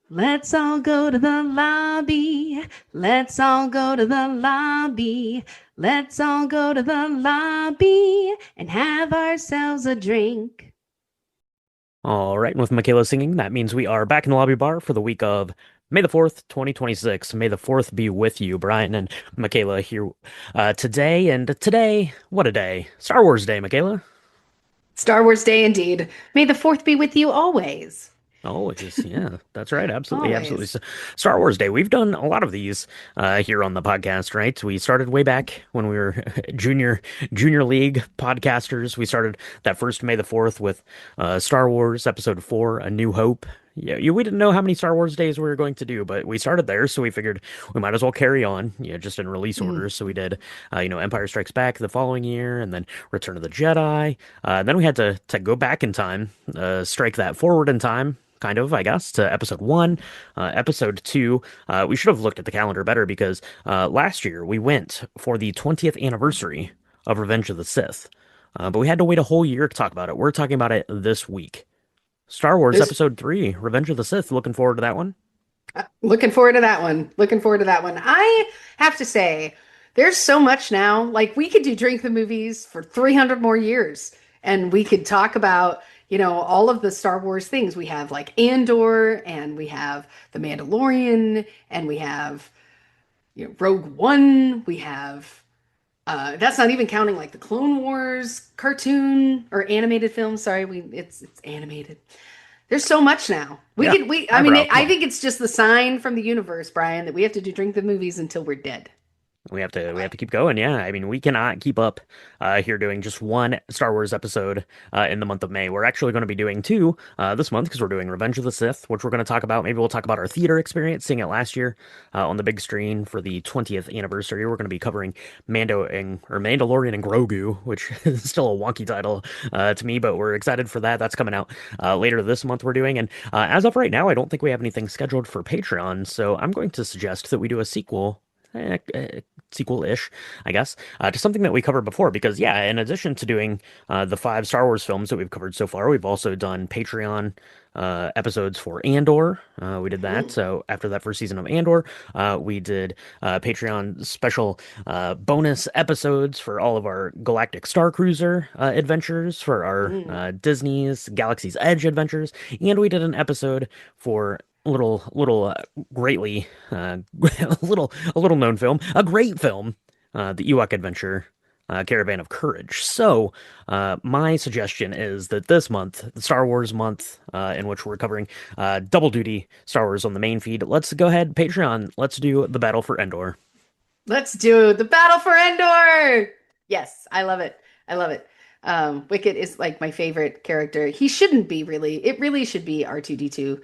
Let's all go to the lobby. Let's all go to the lobby. Let's all go to the lobby and have ourselves a drink. All right, and with Michaela singing, that means we are back in the lobby bar for the week of May the 4th, 2026. May the 4th be with you, Brian and Michaela here today. And today, what a day. Star Wars Day, Michaela. Star Wars Day indeed. May the fourth be with you always. Always, yeah, that's right. Absolutely, absolutely. Always. So, Star Wars Day. We've done a lot of these here on the podcast, right? We started way back when we were junior league podcasters. We started that first May the 4th with Star Wars Episode 4, A New Hope. Yeah, we didn't know how many Star Wars days we were going to do, but we started there, so we figured we might as well carry on, just in release Mm. orders. So we did, Empire Strikes Back the following year, and then Return of the Jedi. Then we had to go back in time, strike that forward in time kind of, I guess, to episode one. Episode two, we should have looked at the calendar better because last year we went for the 20th anniversary of Revenge of the Sith. But we had to wait a whole year to talk about it. We're talking about it this week. Star Wars There's Episode 3, Revenge of the Sith. Looking forward to that one. looking forward to that one. Looking forward to that one. I have to say, there's so much now. Like we could do Drink the Movies for 300 more years, and we could talk about, all of the Star Wars things. We have like Andor, and we have The Mandalorian, and we have, Rogue One. We have that's not even counting like the Clone Wars cartoon or animated film. Sorry, it's animated. There's so much now. We Yeah, could we I mean eyebrow, come I on. think it's just the sign from the universe, Brian, that we have to do Drink the Movies until we're dead. We have to keep going. Yeah, I mean, we cannot keep up here doing just one Star Wars episode in the month of May. We're actually going to be doing two this month because we're doing Revenge of the Sith, which we're going to talk about. Maybe we'll talk about our theater experience, seeing it last year on the big screen for the 20th anniversary. We're going to be covering Mandalorian and Grogu, which is still a wonky title to me, but we're excited for that. That's coming out later this month. We're doing, and as of right now, I don't think we have anything scheduled for Patreon, so I'm going to suggest that we do a sequel-ish, I guess, to something that we covered before. Because, yeah, in addition to doing the five Star Wars films that we've covered so far, we've also done Patreon episodes for Andor. We did that. Mm, So after that first season of Andor, we did Patreon special bonus episodes for all of our Galactic Star Cruiser adventures, for our mm. Disney's Galaxy's Edge adventures, and we did an episode for greatly a little known film, a great film, the Ewok Adventure, Caravan of Courage. So, my suggestion is that this month, the Star Wars month, in which we're covering double duty Star Wars on the main feed, let's go ahead, Patreon. Let's do the Battle for Endor. Let's do the Battle for Endor. Yes, I love it. I love it. Wicket is like my favorite character. He shouldn't be really. It really should be R2D2.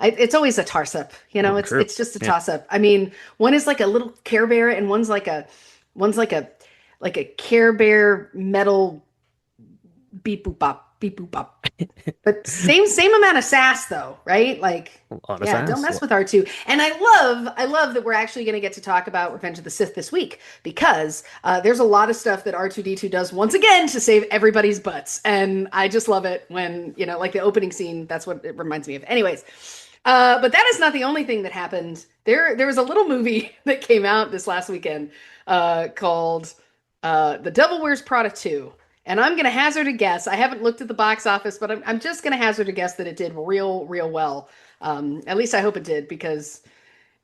It's always a toss up, Oh, It's true. it's just a Yeah. toss up. I mean, one is like a little Care Bear, and one's like a Care Bear metal beep boop bop. But same amount of sass though, right? Like, On his yeah, don't ass. mess with R2. And I love that we're actually going to get to talk about Revenge of the Sith this week because there's a lot of stuff that R2D2 does once again to save everybody's butts, and I just love it when like the opening scene. That's what it reminds me of. Anyways, but that is not the only thing that happened. There was a little movie that came out this last weekend called The Devil Wears Prada 2. And I'm going to hazard a guess. I haven't looked at the box office, but I'm just going to hazard a guess that it did real well. At least I hope it did because,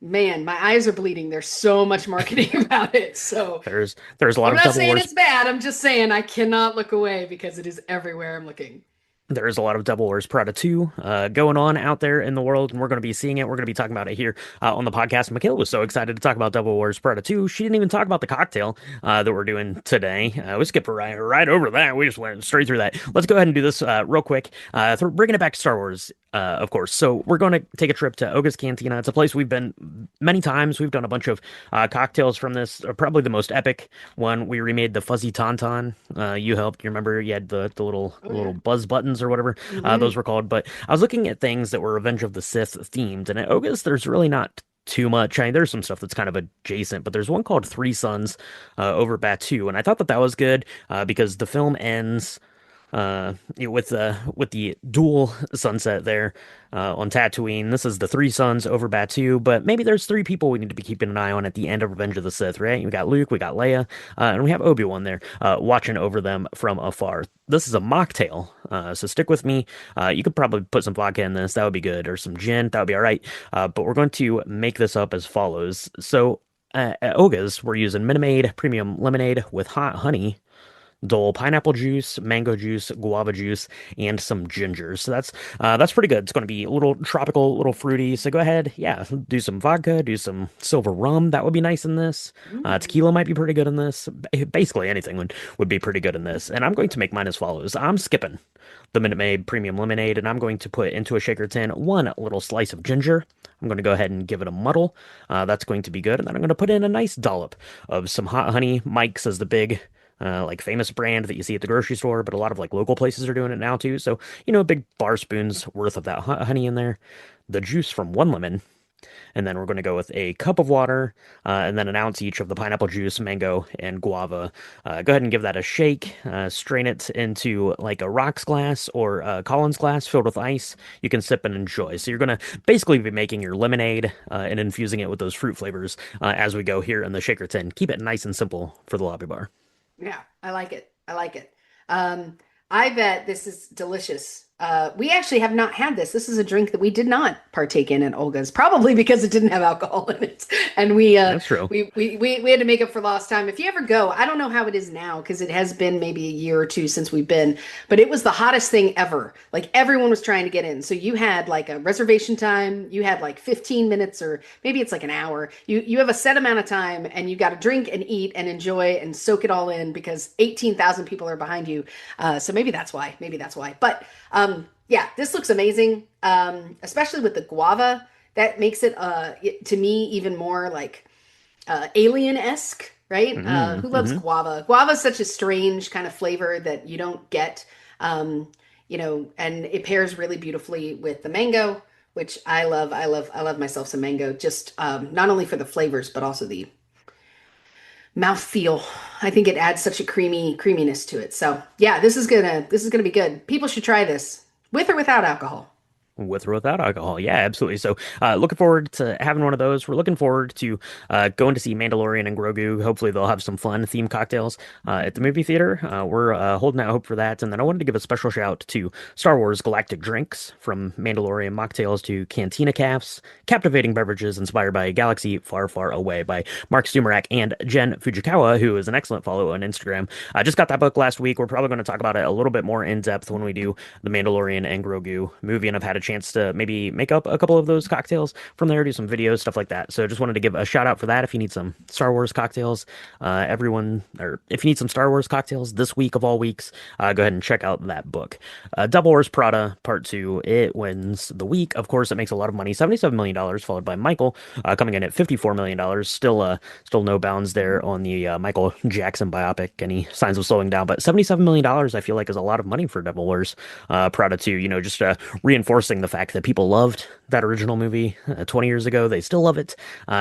man, my eyes are bleeding. There's so much marketing about it. So There's a lot I'm of not Devil saying Wars it's bad. I'm just saying I cannot look away because it is everywhere I'm looking. There's a lot of Devil Wears Prada 2 going on out there in the world, and we're going to be seeing it. We're going to be talking about it here on the podcast. Michaela was so excited to talk about Devil Wears Prada 2. She didn't even talk about the cocktail that we're doing today. We skipped right over that. We just went straight through that. Let's go ahead and do this real quick. Bringing it back to Star Wars, of course. So we're going to take a trip to Oga's Cantina. It's a place we've been many times. We've done a bunch of cocktails from this. Probably the most epic one. We remade the Fuzzy Tauntaun. You helped. You remember you had the little Oh little yeah. buzz buttons or whatever those Hmm. were called. But I was looking at things that were Revenge of the Sith themed, and at Oga's there's really not too much. I mean, there's some stuff that's kind of adjacent, but there's one called Three Sons over Batuu, and I thought that was good because the film ends. With the dual sunset there on Tatooine. This is the three suns over Batuu, but maybe there's three people we need to be keeping an eye on at the end of Revenge of the Sith, right? We got Luke, we got Leia, and we have Obi-Wan there watching over them from afar. This is a mocktail, so stick with me. You could probably put some vodka in this, that would be good, or some gin, that would be all right. But we're going to make this up as follows. So at Oga's, we're using Minute Maid Premium Lemonade with hot honey, Dole pineapple juice, mango juice, guava juice, and some ginger. So that's pretty good. It's going to be a little tropical, a little fruity. So go ahead, yeah, do some vodka, do some silver rum. That would be nice in this. Mm. Tequila might be pretty good in this. Basically anything would be pretty good in this. And I'm going to make mine as follows. I'm skipping the Minute Maid Premium Lemonade, and I'm going to put into a shaker tin one little slice of ginger. I'm going to go ahead and give it a muddle. That's going to be good. And then I'm going to put in a nice dollop of some hot honey. Mike's is the big like famous brand that you see at the grocery store, but a lot of like local places are doing it now too. So, a big bar spoon's worth of that honey in there, the juice from one lemon, and then we're going to go with a cup of water, and then an ounce each of the pineapple juice, mango, and guava. Go ahead and give that a shake. Strain it into like a rocks glass or a Collins glass filled with ice. You can sip and enjoy. So you're going to basically be making your lemonade and infusing it with those fruit flavors as we go here in the shaker tin. Keep it nice and simple for the lobby bar. Yeah, I like it. I like it. Um, I bet this is delicious. We actually have not had this. This is a drink that we did not partake in at Olga's, probably because it didn't have alcohol in it, and That's true. we had to make up for lost time. If you ever go, I don't know how it is now because it has been maybe a year or two since we've been, but it was the hottest thing ever. Like everyone was trying to get in, so you had like a reservation time. You had like 15 minutes, or maybe it's like an hour. You have a set amount of time, and you got to drink and eat and enjoy and soak it all in because 18,000 people are behind you. So maybe that's why. Maybe that's why. But yeah, this looks amazing, especially with the guava. That makes it, to me, even more like alien-esque, right? Who loves Mm-hmm. guava? Guava is such a strange kind of flavor that you don't get, and it pairs really beautifully with the mango, which I love. I love myself some mango, just not only for the flavors, but also the mouthfeel. I think it adds such a creaminess to it. So yeah, this is gonna be good. People should try this with or without alcohol. With or without alcohol. Yeah, absolutely. So, looking forward to having one of those. We're looking forward to going to see Mandalorian and Grogu. Hopefully, they'll have some fun themed cocktails at the movie theater. We're holding out hope for that. And then I wanted to give a special shout to Star Wars Galactic Drinks, from Mandalorian mocktails to Cantina Cafes, captivating beverages inspired by a galaxy far, far away, by Mark Stumarak and Jen Fujikawa, who is an excellent follow on Instagram. I just got that book last week. We're probably going to talk about it a little bit more in depth when we do the Mandalorian and Grogu movie, and I've had a chance to maybe make up a couple of those cocktails from there, do some videos, stuff like that. So just wanted to give a shout out for that. If you need some Star Wars cocktails, or if you need some Star Wars cocktails this week of all weeks, go ahead and check out that book. Devil Wears Prada Part 2, it wins the week. Of course, it makes a lot of money, $77 million, followed by Michael, coming in at $54 million. Still no bounds there on the Michael Jackson biopic. Any signs of slowing down, but $77 million, I feel like, is a lot of money for Devil Wears Prada 2. Just reinforcing the fact that people loved that original movie 20 years ago. They still love it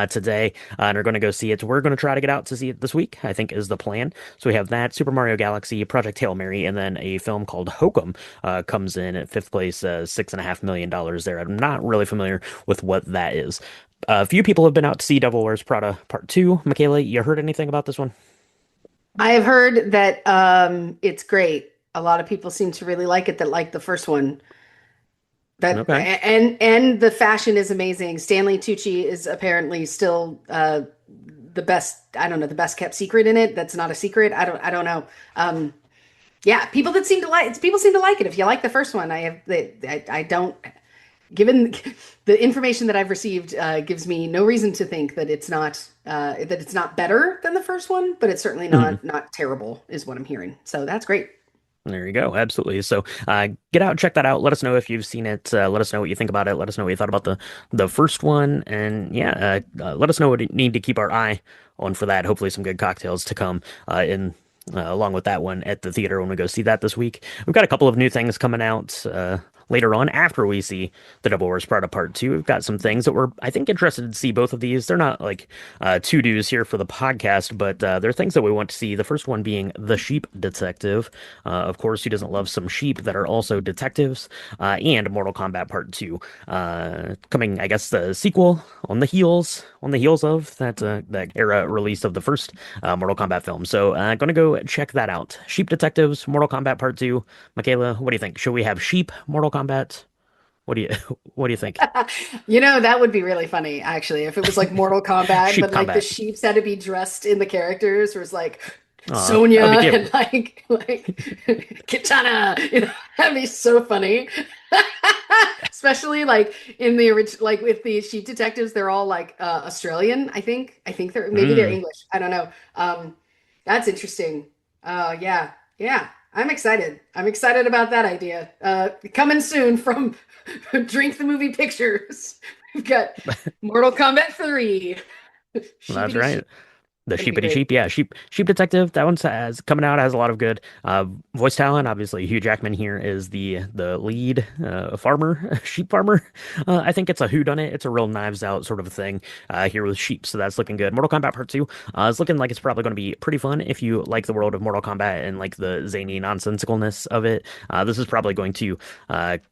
today, and are going to go see it. We're going to try to get out to see it this week, I think is the plan. So we have that, Super Mario Galaxy, Project Hail Mary, and then a film called Hokum comes in at fifth place, $6.5 million there. I'm not really familiar with what that is. A few people have been out to see Devil Wears Prada Part 2. Michaela, you heard anything about this one? I have heard that it's great. A lot of people seem to really like it that like the first one. That Okay. and the fashion is amazing. Stanley Tucci is apparently still the best. I don't know, the best kept secret in it. That's not a secret. I don't know. Yeah, people seem to like it. If you like the first one, I don't. Given the information that I've received, gives me no reason to think that it's not better than the first one, but it's certainly not terrible, is what I'm hearing. So that's great. There you go. Absolutely. So, get out, check that out. Let us know if you've seen it. Let us know what you think about it. Let us know what you thought about the first one, and yeah, let us know what we need to keep our eye on for that. Hopefully, some good cocktails to come in. Along with that one at the theater when we go see that this week. We've got a couple of new things coming out. later on after we see the Devil Wears Prada Part 2. We've got some things that we're, I think, interested to see both of these. They're not like to-dos here for the podcast, but they're things that we want to see. The first one being The Sheep Detective. Of course, who doesn't love some sheep that are also detectives? And Mortal Kombat Part 2. Coming, I guess, the sequel on the heels of that era release of the first Mortal Kombat film. So gonna go check that out. Sheep Detectives, Mortal Kombat Part 2. Michaela, what do you think? Should we have sheep Mortal Kombat? What do you what do you think? That would be really funny, actually, if it was like Mortal Kombat, Sheep but like the combat. sheeps had to be dressed in the characters, where it's like That Sonya would be and cute. like Kitana. That'd be so funny. Especially like in the original, like with the sheep detectives, they're all like Australian, I think. I think maybe they're Mm. English. I don't know. That's interesting. Yeah, yeah. I'm excited. I'm excited about that idea. Coming soon from Drink the Movie Pictures. We've got Mortal Kombat 3. That's Sheepity right. sheep. The Gonna be sheepity great. sheep, yeah, sheep detective. That one's has coming out has a lot of good voice talent. Obviously, Hugh Jackman here is the lead farmer, sheep farmer. I think it's a whodunit. It's a real Knives Out sort of thing here with sheep, so that's looking good. Mortal Kombat Part 2 is looking like it's probably going to be pretty fun if you like the world of Mortal Kombat and like the zany nonsensicalness of it. This is probably going to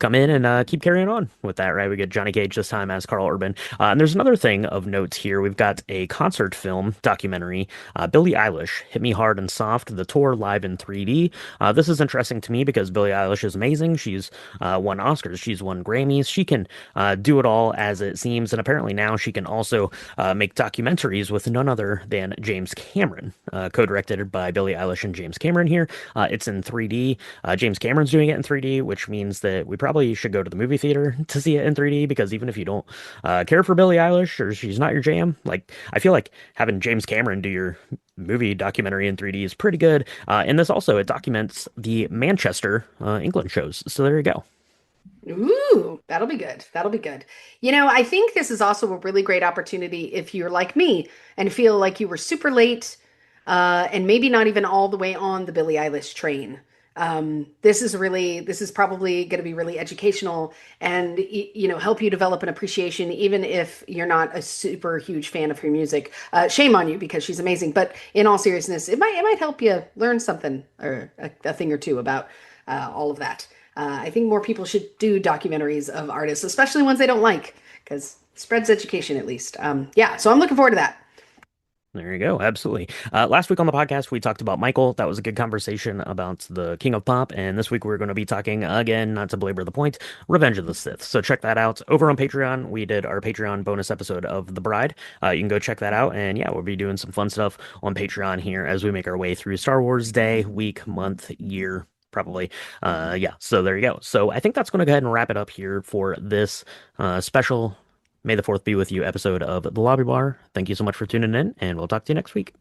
come in and keep carrying on with that, right? We get Johnny Cage this time as Carl Urban, and there's another thing of note here. We've got a concert film documentary. Billie Eilish, Hit Me Hard and Soft, the tour live in 3D. This is interesting to me because Billie Eilish is amazing. She's won Oscars, she's won Grammys. She can do it all as it seems. And apparently now she can also make documentaries with none other than James Cameron, co-directed by Billie Eilish and James Cameron here. It's in 3D. James Cameron's doing it in 3D, which means that we probably should go to the movie theater to see it in 3D because even if you don't care for Billie Eilish or she's not your jam, like I feel like having James Cameron do your movie documentary in 3D is pretty good. And this also it documents the Manchester, England shows. So there you go. Ooh, that'll be good. That'll be good. I think this is also a really great opportunity if you're like me and feel like you were super late, and maybe not even all the way on the Billie Eilish train. This is probably going to be really educational and, help you develop an appreciation, even if you're not a super huge fan of her music. Shame on you because she's amazing. But in all seriousness, it might help you learn something or a thing or two about all of that. I think more people should do documentaries of artists, especially ones they don't like, because it spreads education at least. Yeah, so I'm looking forward to that. There you go. Absolutely. Last week on the podcast, we talked about Michael. That was a good conversation about the King of Pop. And this week, we're going to be talking again, not to belabor the point, Revenge of the Sith. So check that out over on Patreon. We did our Patreon bonus episode of The Bride. You can go check that out. And yeah, we'll be doing some fun stuff on Patreon here as we make our way through Star Wars Day, week, month, year. Probably. Yeah, so there you go. So I think that's going to go ahead and wrap it up here for this special May the 4th be with you episode of The Lobby Bar. Thank you so much for tuning in, and we'll talk to you next week.